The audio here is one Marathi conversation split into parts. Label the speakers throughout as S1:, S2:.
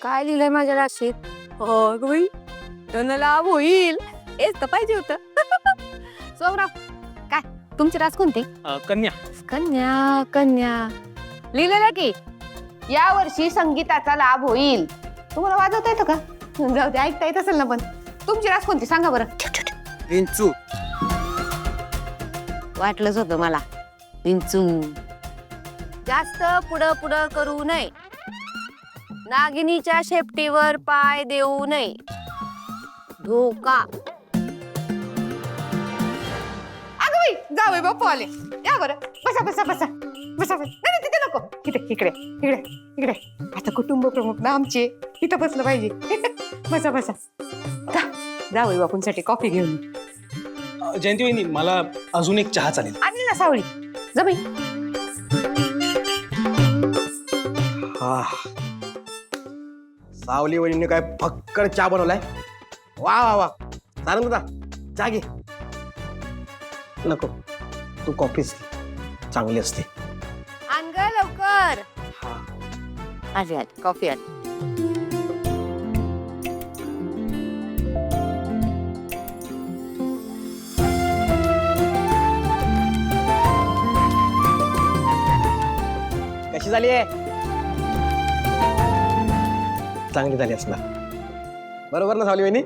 S1: काय लिहिलंय माझ्या राशीत? हो बाई, धनलाभ होईल हेच तर पाहिजे होतं. सौरभ, काय तुमची रास कोणती?
S2: कन्या.
S1: कन्या. कन्या लिहिलेलं की या वर्षी संगीताचा लाभ होईल. तुम्हाला वाजवता येतं का? जाऊ दे, ऐकता येत असेल ना. पण तुमची रास कोणती सांगा बरं.
S3: विंचू.
S1: वाटलंच होतं मला. विंचू. जास्त पुढं पुढं करू नये. नागिनीच्या शेपटीवर पाय देऊ नये. धोका. अगं बाई, जावई बापू आले. या बरं, बसा बसा बसा बसा. नाही तिथे नको, इथे इकडे इकडे इकडे. आता कुटुंब प्रमुख ना आमचे, इथं बसलं पाहिजे. बसा बसा. जावई बापूंसाठी कॉफी घेऊन.
S2: जयंती वहिनी, मला अजून एक चहा चालेल.
S1: आणली ना सावळी. जा बाई.
S3: हा, सावली वहिनीने काय फक्कड चहा बनवलाय. वा वा वा. चालेल ना, चहा घे. नको, तू कॉफीच चांगली असते.
S1: आण ग लवकर.
S3: हा.
S1: आली आली कॉफी आली.
S3: कशी झाली आहे? चांगली झाली असणार. बरोबर ना सावली वहिनी?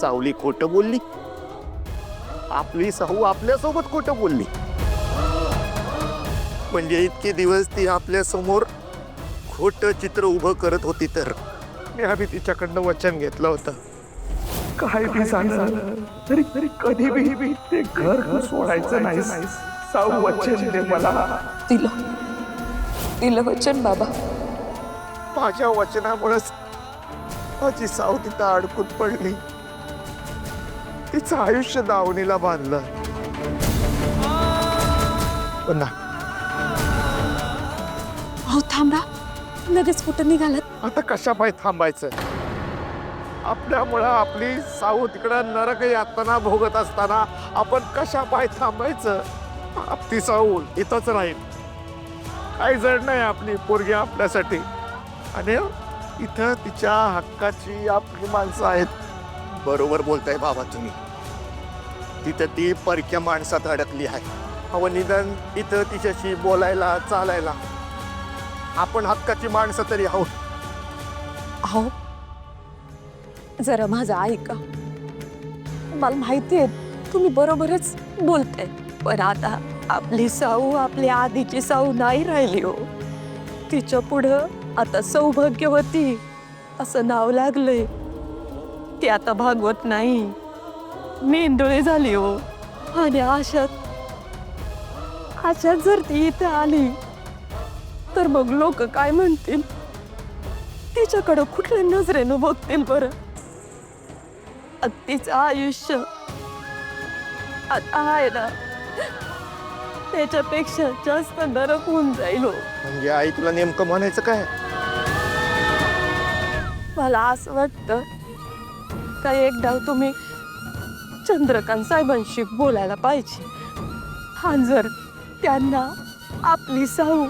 S4: सावली खोटं बोलली. आपली साहू आपल्यासोबत खोटं बोलली. म्हणजे इतके दिवस ती आपल्या समोर खोटं चित्र उभं करत होती. तर मी आम्ही तिच्याकडनं वचन घेतलं होतं, काय बी झालं तरी तरी कधी बी ते घर सोडायचं नाही. साहू वचन दे मला.
S5: दिलं वचन बाबा.
S4: माझ्या वचनामुळेच माझी साऊ तिथं अडकून पडली. तिचं आयुष्य दावणीला बांधलं. पण नाही,
S5: हो थांबा, लगेच कुठं निघालात?
S4: आता कशा पाय थांबायचं? आपल्यामुळं आपली साऊ तिकडं नरक यातना भोगत असताना आपण कशा पाय थांबायचं? आपली साऊ इथंच राहील. काही जड नाही आपली पोरगी आपल्यासाठी. आणि इथं तिच्या हक्काची आपली माणसं आहेत. बरोबर बोलताय बाबा तुम्ही. तिथं ती परक्या माणसात अडकली आहे. अहो निदान इथं तिच्याशी बोलायला चालायला आपण हक्काची माणसं तरी आहोत.
S5: अहो जरा माझं ऐका. मला माहिती आहे तुम्ही बरोबरच बोलताय, पण आता आपली साऊ आपली आधीची साऊ नाही राहिली हो. तिच्या पुढं आता सौभाग्यवती असं नाव लागलंय. ती आता भागवत नाही, मेंदुळी झाली हो. आणि अशात जर ती इथं आली तर मग लोक काय म्हणतील? तिच्याकडं कुठल्या नजरेनं बघतील बरं? तिचं आयुष्य आता आहे ना, त्याच्यापेक्षा जास्त नरक होऊन जाईल हो.
S4: म्हणजे आई तुला नेमकं म्हणायचं काय?
S5: मला असं वाटतं का एकदा तुम्ही चंद्रकांत साहेबांशी बोलायला पाहिजे. हा जर त्यांना आपली साऊ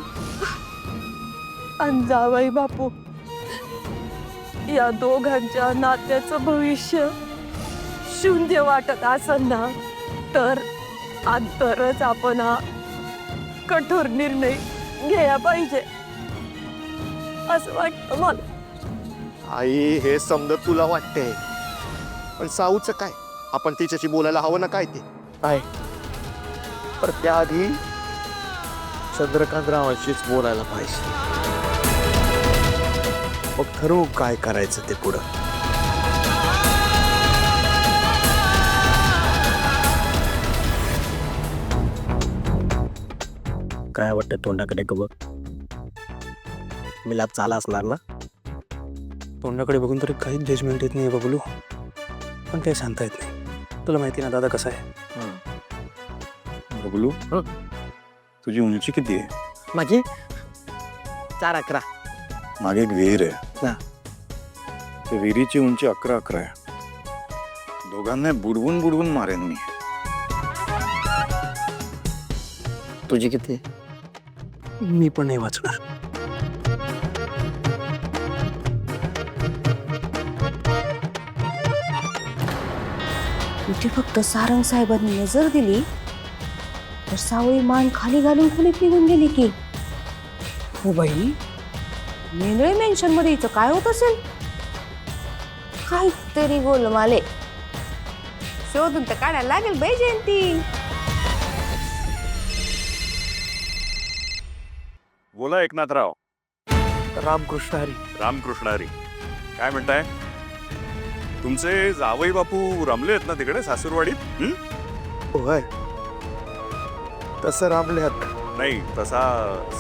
S5: आणि जावई बापू या दोघांच्या नात्याचं भविष्य शून्य वाटत असेल ना, तर तरच आपण हा कठोर निर्णय घ्यायला पाहिजे असं वाटतं मला.
S4: आई हे समजत तुला वाटते, पण साऊचं काय? आपण तिच्याशी बोलायला हवं ना काय ते?
S3: आहे.
S4: पर त्याआधी चंद्रकांतरावांशीच बोलायला पाहिजे.
S3: मग ठरवू काय करायचं ते पुढं. काय वाटतं तोंडाकडे का बघ. मिलाप झाला असणार ना?
S2: तोंडाकडे बघून तरी काहीच जजमेंट येत नाही बबलू, पण काही सांगता येत नाही. तुला माहिती ना दादा कसा आहे.
S6: बबलू तुझी उंची किती आहे?
S3: माझी 4'11".
S6: मागे एक विहीर आहे
S3: हा.
S6: त्या विहिरीची उंची 11 आहे. दोघांना बुडवून बुडवून मारेन मी.
S3: तुझी किती आहे?
S2: मी पण नाही वाचणार.
S7: इथे फक्त सारंग साहेबांनी नजर दिली तर सावळी मान खाली घालून खोलीत निघून गेली की. हो बाई, मेंदळे मेन्शन मध्ये हिचं काय होत असेल? काहीतरी गोलमाले.
S1: शोधून तर काढायला लागेल बाई जयंती.
S4: बोला एकनाथराव.
S2: रामकृष्ण हरी.
S4: रामकृष्ण हरी. काय म्हणताय? तुमचे जावई बापू रमले आहेत ना तिकडे सासूरवाडीत?
S3: होय, तसं रामल्यात.
S4: नाही, तसा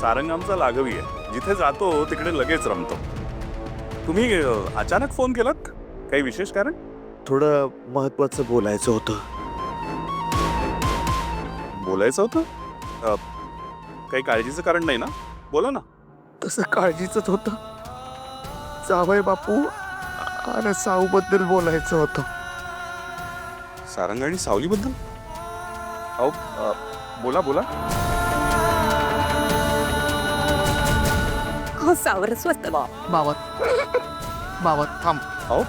S4: सारंग आमचा लागवी आहे. जिथे जातो तिकडे लगेच रमतो. तुम्ही अचानक फोन केलात? काही विशेष कारण?
S3: थोडं महत्वाचं बोलायचं होतं.
S4: बोलायचं होतं? काही काळजीचं कारण नाही ना? बोला ना.
S3: तसं काळजीच होतं. जावई बापू आणि साऊ बद्दल बोलायचं होतं.
S4: सारंग आणि सावलीबद्दल? अहो, बोला बोला.
S5: हो सावरच वाटतं.
S3: बाबा थांब.
S4: अहो,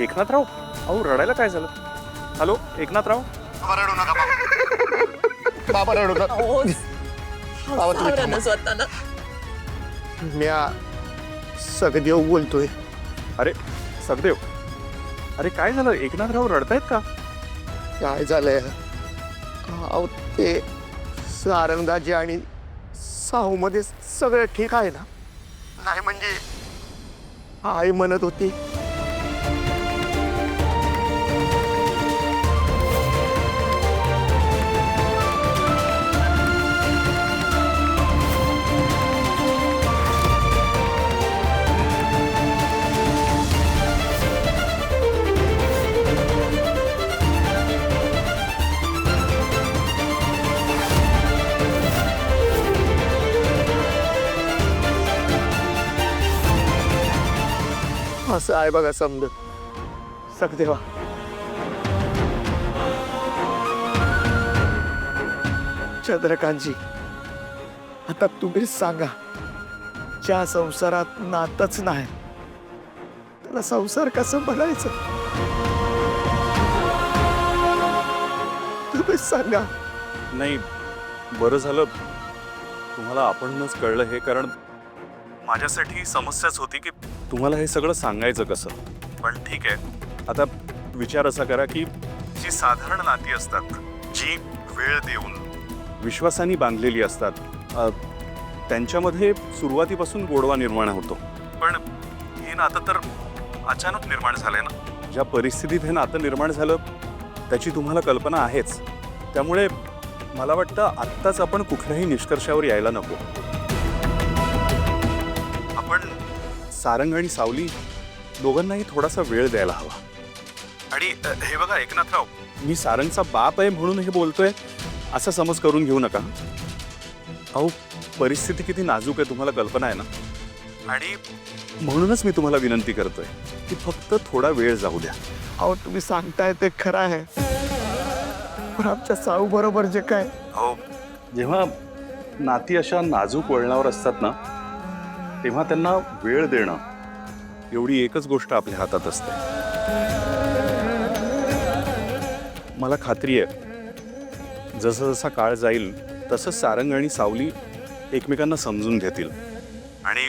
S4: एकनाथराव, अहो रडायला काय झालं? हॅलो एकनाथराव.
S3: रडू नका बाबा, रडू नका.
S5: सावरच वाटतं ना.
S3: म्या सगदेव बोलतोय.
S4: अरे सखदेव, अरे काय झालं? एकनाथराव रडतायत का?
S3: काय झालंय? अहो, ते सारंगदाजी आणि साऊ मध्ये सगळं ठीक आहे ना? नाही म्हणजे आई म्हणत होती असं आहे बघा समज. सखदेवा, चंद्रकांतजी, आता तुम्हीच सांगा, ज्या संसारात नातच नाही त्याला संसार कसं म्हणायचं? तुम्हीच सांगा.
S4: नाही, बरं झालं तुम्हाला आपणच कळलं हे, कारण माझ्यासाठी समस्याच होती की तुम्हाला हे सगळं सांगायचं कसं. पण ठीक आहे, आता विचार असा करा की जी साधारण नाती असतात, जी वेळ देऊन विश्वासाने बांधलेली असतात, त्यांच्यामध्ये सुरुवातीपासून गोडवा निर्माण होतो. पण हे नातं तर अचानक निर्माण झालंय ना. ज्या परिस्थितीत हे नातं निर्माण झालं त्याची तुम्हाला कल्पना आहेच. त्यामुळे मला वाटतं आत्ताच आपण कुठल्याही निष्कर्षावर यायला नको. आपण सारंग आणि सावली दोघांनाही थोडासा वेळ द्यायला हवा. आणि हे बघा एकनाथराव, मी सारंगचा बाप आहे म्हणून हे बोलतोय असा समज करून घेऊ नका. अहो, परिस्थिती किती नाजूक आहे तुम्हाला कल्पना आहे ना. आणि म्हणूनच मी तुम्हाला विनंती करतोय की फक्त थोडा वेळ जाऊ द्या.
S3: अहो, तुम्ही सांगताय ते खरं आहे, पण आमच्या साऊ बरोबर जे काय.
S4: हो, जेव्हा नाती अशा नाजूक वळणावर असतात ना, तेव्हा त्यांना वेळ देणं एवढी एकच गोष्ट आपल्या हातात असते. मला खात्री आहे जसं जसा काळ जाईल तसं सारंग आणि सावली एकमेकांना समजून घेतील आणि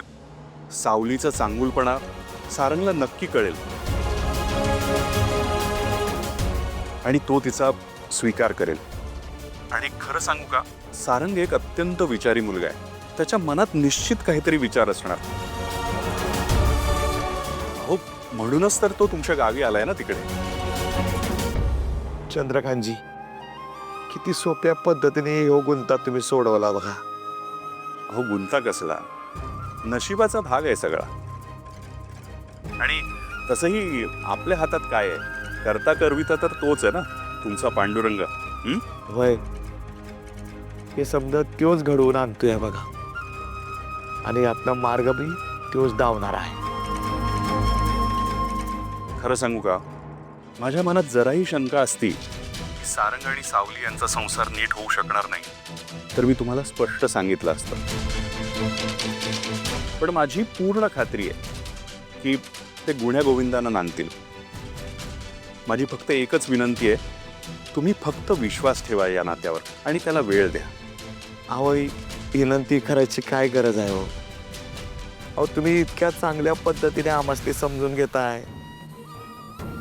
S4: सावलीचा चांगुलपणा सारंगला नक्की कळेल आणि तो तिचा स्वीकार करेल. आणि खरं सांगू का, सारंग एक अत्यंत विचारी मुलगा आहे. त्याच्या मनात निश्चित काहीतरी विचार असणार. हो, म्हणूनच तर तो तुमच्या गावी आलाय ना तिकडे.
S3: चंद्रकांतजी, किती सोप्या पद्धतीने हो गुंता तुम्ही सोडवला बघा.
S4: अहो, गुंता कसला, नशिबाचा भाग आहे सगळा.
S6: तसंही आपल्या हातात काय आहे, करता करविता तर तोच आहे ना, तुमचा पांडुरंग.
S4: होय, हे समजा त्योच घडवून आणतोय बघा, आणि यातनं मार्ग बी त्योच दावणार आहे.
S6: खरं सांगू का, माझ्या मनात जराही शंका असती की सारंग आणि सावली यांचा संसार नीट होऊ शकणार नाही तर मी तुम्हाला स्पष्ट सांगितलं असतं. पण माझी पूर्ण खात्री आहे की ते गुण्या गोविंदानं नांदतील. माझी फक्त एकच विनंती आहे, तुम्ही फक्त विश्वास ठेवा या नात्यावर आणि त्याला वेळ द्या.
S4: अहो, विनंती करायची काय गरज आहे हो? अहो, तुम्ही इतक्या चांगल्या पद्धतीने आम्हाला ते समजून घेताय,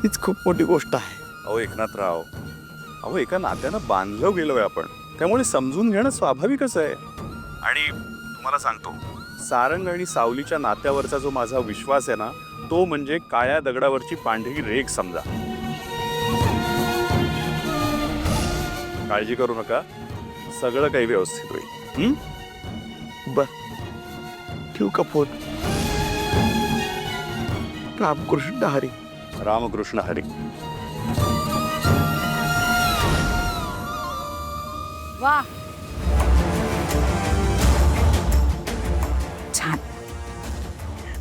S4: हीच खूप मोठी गोष्ट आहे.
S6: अहो एकनाथराव, अहो एका नात्यानं बांधलं गेलोय आपण, त्यामुळे समजून घेणं स्वाभाविकच आहे. आणि तुम्हाला सांगतो, सारंग आणि सावलीच्या नात्यावरचा जो माझा विश्वास आहे ना, तो म्हणजे काळ्या दगडावरची पांढरी रेघ समजा. काळजी करू नका, सगळं काही व्यवस्थित होईल.
S4: बर, ठेवू का फोन? रामकृष्ण हरी.
S6: रामकृष्ण हरी.
S1: वा, छान.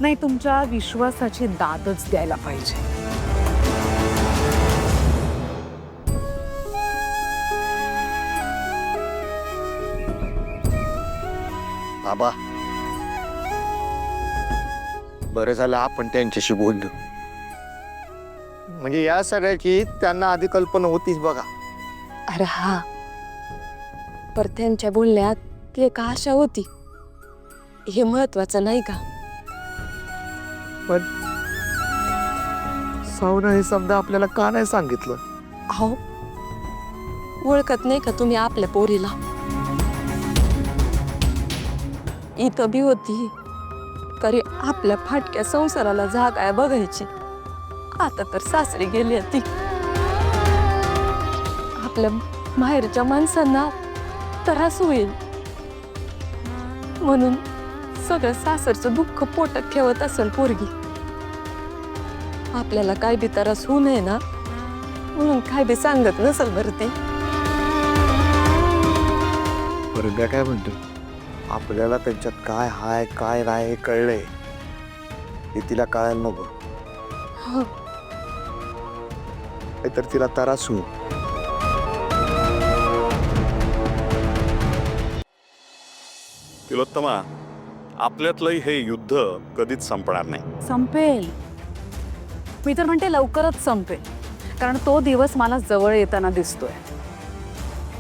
S1: नाही, तुमच्या विश्वासाची दादच द्यायला पाहिजे.
S4: बाबा, बरं झालं आपण त्यांच्याशी बोललो. म्हणजे या सगळ्याची त्यांना आधी कल्पना होतीच बघा.
S5: अरे हा, पर त्यांच्या बोलण्यात ती एक आशा होती, हे महत्वाचं नाही का?
S4: पण सावना हे समजा आपल्याला का नाही सांगितलं?
S5: अहो, ओळखत नाही का तुम्ही आपल्या पोरीला? इथं बी होती तरी आपल्या फाटक्या संसाराला जागा आहे बघायची. आता तर सासरी गेली ती. आपल्या माहेरच्या माणसांना त्रास होईल म्हणून सगळं सासरचं दुःख पोटात ठेवत असेल पोरगी. आपल्याला काय बी त्रास होऊ नये ना म्हणून काय बी सांगत नसेल बरं ती.
S4: बरं, काय म्हणतो, आपल्याला त्यांच्यात काय हाय काय नाही कळलंय, हे तिला कळायला नको.
S5: हो.
S4: तर तिला त्रास होईल.
S6: तिलोत्तमा, आपल्यातलंही हे युद्ध कधीच संपणार नाही.
S8: संपेल. मी तर म्हणते लवकरच संपेल, कारण तो दिवस मला जवळ येताना दिसतोय.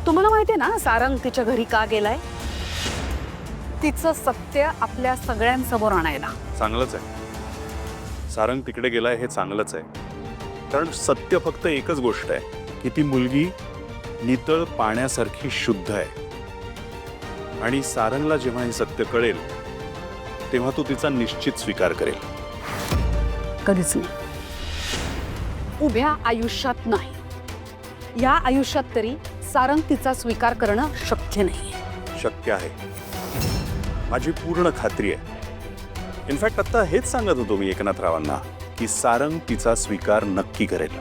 S8: तुम्हाला माहितीये ना सारंग तिच्या घरी का गेलाय? तिचं सत्य आपल्या सगळ्यांसमोर आणायला.
S6: चांगलंच आहे, सारंग तिकडे गेलाय हे चांगलंच आहे. कारण सत्य फक्त एकच गोष्ट आहे की ती मुलगी नितळ पाण्यासारखी शुद्ध आहे. आणि सारंगला जेव्हा हे सत्य कळेल तेव्हा तो तिचा निश्चित स्वीकार करेल.
S8: कधीच नाही. उभ्या आयुष्यात नाही, या आयुष्यात तरी सारंग तिचा स्वीकार करणं शक्य नाही.
S6: शक्य आहे, माझी पूर्ण खात्री आहे. इनफॅक्ट आता हेच सांगत होतो मी एकनाथरावांना की सारंग तिचा स्वीकार नक्की करेल.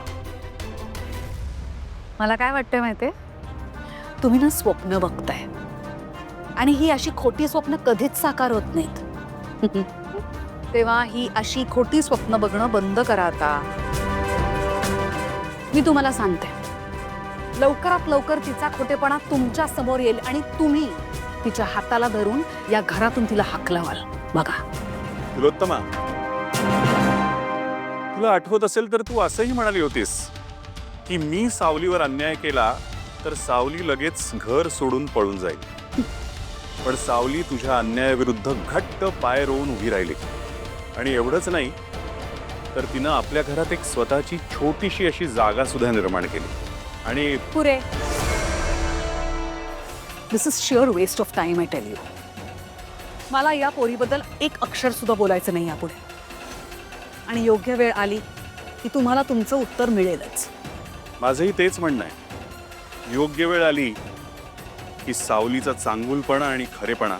S8: मला काय वाटतंय माहितीये, तुम्ही ना स्वप्न बघताय आणि ही अशी खोटी स्वप्न कधीच साकार होत नाहीत. तेव्हा ही अशी खोटी स्वप्न बघणं बंद करा आता. मी तुम्हाला सांगते, लवकरात लवकर तिचा खोटेपणा तुमच्या समोर येईल आणि तुम्ही तिच्या हाताला धरून या घरातून तिला हाकलवाल. बघा
S6: तिलोत्तमा, तुला आठवत असेल तर तू असंही म्हणाली होतीस की मी सावलीवर अन्याय केला तर सावली लगेच घर सोडून पळून जाईल. पण सावली तुझ्या अन्यायाविरुद्ध घट्ट पाय रोवून उभी राहिली. आणि एवढंच नाही तर तिनं आपल्या घरात एक स्वतःची छोटीशी अशी जागा सुद्धा निर्माण केली. आणि
S8: पुरे. This is sure waste of time, I tell you. मला या पोरीबद्दल एक अक्षर सुद्धा बोलायचं नाही यापुढे. आणि योग्य वेळ आली की तुम्हाला तुमचं उत्तर मिळेलच.
S6: माझंही तेच म्हणणं आहे, योग्य वेळ आली की सावलीचा चांगुलपणा आणि खरेपणा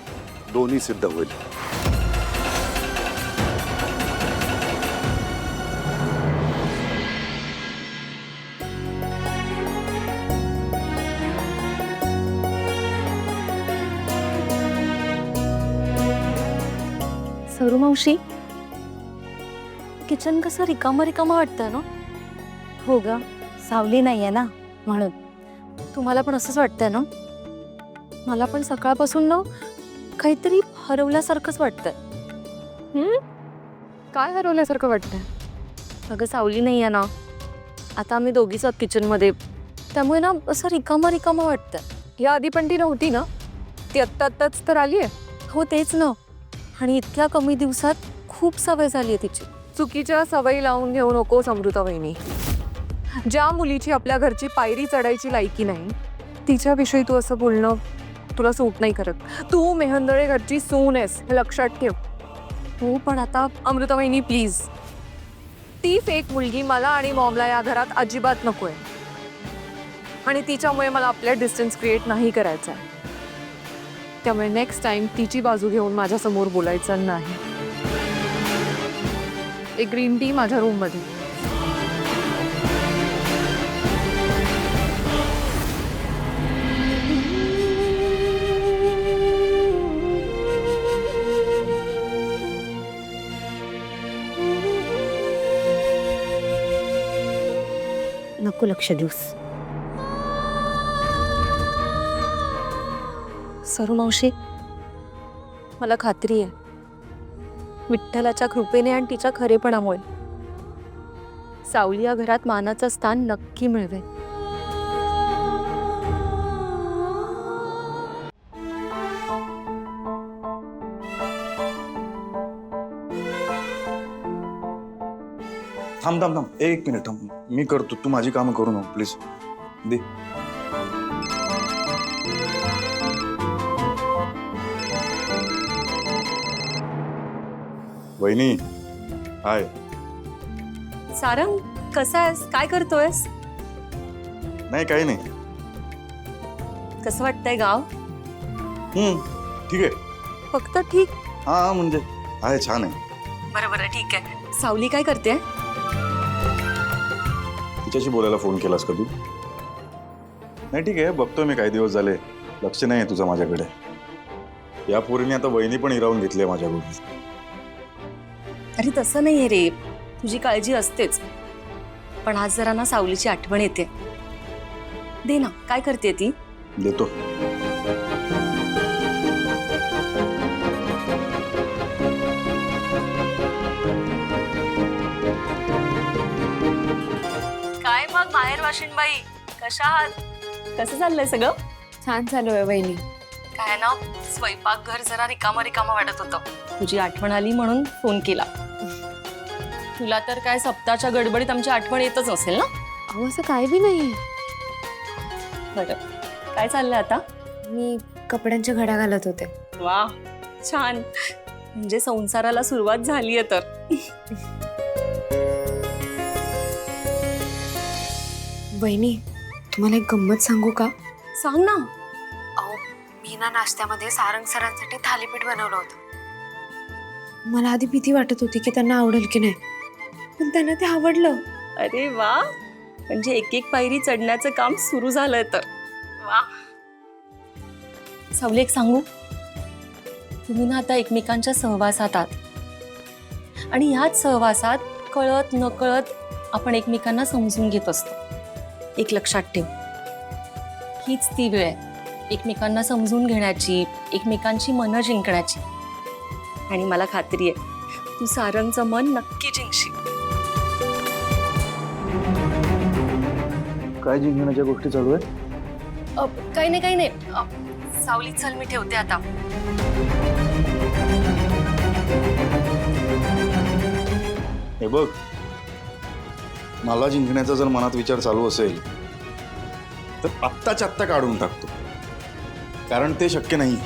S6: दोन्ही सिद्ध होईल.
S5: सरू मावशी, किचन कसं रिकामं रिकामं वाटतं ना?
S7: हो ग, सावली नाहीये ना म्हणून.
S5: तुम्हाला पण असंच वाटतंय ना? मला पण सकाळपासून ना काहीतरी हरवल्यासारखंच वाटतंय.
S8: काय हरवल्यासारखं वाटतंय?
S5: अगं सावली नाही आहे ना, आता आम्ही दोघीच आहोत किचनमध्ये, त्यामुळे ना असं रिकामं रिकामं वाटतंय.
S8: या आधी पण ती नव्हती ना? ती आत्ताच तर आली आहे.
S5: हो तेच ना, आणि इतक्या कमी दिवसात खूप सवय झाली आहे तिची.
S8: चुकीच्या सवयी लावून घेऊ नकोस अमृता वहिनी. ज्या मुलीची आपल्या घरची पायरी चढायची लायकी नाही, तिच्याविषयी तू असं बोलणं तुला सूट नाही करत. तू मेहंदळे घरची सून आहेस, हे लक्षात ठेव.
S5: हो पण आता
S8: अमृता वहिनी प्लीज, ती फेक मुलगी मला आणि मॉमला या घरात अजिबात नकोय, आणि तिच्यामुळे मला आपल्या डिस्टन्स क्रिएट नाही करायचा आहे. त्यामुळे नेक्स्ट टाइम तिची बाजू घेऊन माझ्यासमोर बोलायचं नाही. एक ग्रीन टी माझ्या रूममध्ये.
S7: नको लक्ष देऊस.
S5: सरू मावशी, मला खात्री आहे विठ्ठलाच्या कृपेने आणि तिच्या खरेपणामुळे सावली या घरात मानाचं स्थान नक्की मिळवेल.
S9: थांब थांब थांब, एक मिनिट थांब, मी करतो, तू माझी कामं करू नको प्लीज. दे. वहिनी, हाय.
S5: सारंग, कसा आहेस? काय करतोयस?
S9: नाही काही नाही.
S5: कसं वाटतंय गाव?
S9: ठीक आहे.
S5: फक्त ठीक?
S9: हा म्हणजे आहे, छान आहे.
S5: बरं बरं, ठीक आहे. सावली काय करते?
S9: तिच्याशी बोलायला फोन केलास का तू? नाही ठीक आहे, बघतोय मी काही दिवस झाले, लक्ष नाही आहे तुझं माझ्याकडे. या पोरीने आता वहिनी पण हिरावून घेतली आहे माझ्याकडून.
S5: अरे तसं नाहीये रे, तुझी काळजी असतेच, पण आज जरा ना सावलीची आठवण येते. दे ना, काय करते ती?
S9: देतो.
S5: काय मग माहेर वाशिंबाई, कशा आहात? कसं चाललंय सगळं?
S8: छान चालू आहे वहिनी.
S5: काय ना, स्वयंपाक घर जरा रिकामा रिकामा वाटत होतं, तुझी आठवण आली म्हणून फोन केला. तुला तर काय सप्ताहाच्या गडबडीत आमची आठवण येतच असेल ना?
S8: अहो असं काय बी नाही.
S5: बरं, काय चाललंय आता?
S7: मी कपड्यांच्या घड्या घालत होते.
S5: वा, छान, म्हणजे संसाराला सुरुवात झालीये तर.
S7: वहिनी, तुम्हाला एक गंमत सांगू का?
S5: सांग ना.
S7: अहो, मी ना नाश्त्यामध्ये सारंग सरांसाठी थालीपीठ बनवलं होतं. मला आधी भीती वाटत होती की त्यांना आवडेल की नाही, पण त्यांना ते आवडलं.
S5: अरे वा, म्हणजे एक एक पायरी चढण्याचं काम सुरू झालंय तर. वा. सावली, एक सांगू, तुम्ही ना आता एकमेकांच्या सहवासात आहात, आणि ह्याच सहवासात कळत नकळत आपण एकमेकांना समजून घेत असतो. एक लक्षात ठेव, हीच ती वेळ आहे एकमेकांना समजून घेण्याची, एकमेकांची मनं जिंकण्याची. आणि मला खात्री आहे तू सारंगचं मन नक्की जिंकशील.
S9: काय जिंकण्याच्या गोष्टी चालू आहे?
S5: काही नाही, काही नाही. सावली, चल मी ठेवते आता.
S9: हे बघ, मला जिंकण्याचा जर मनात विचार चालू असेल तर आत्ताच्या आत्ता काढून टाकतो, कारण ते शक्य नाही.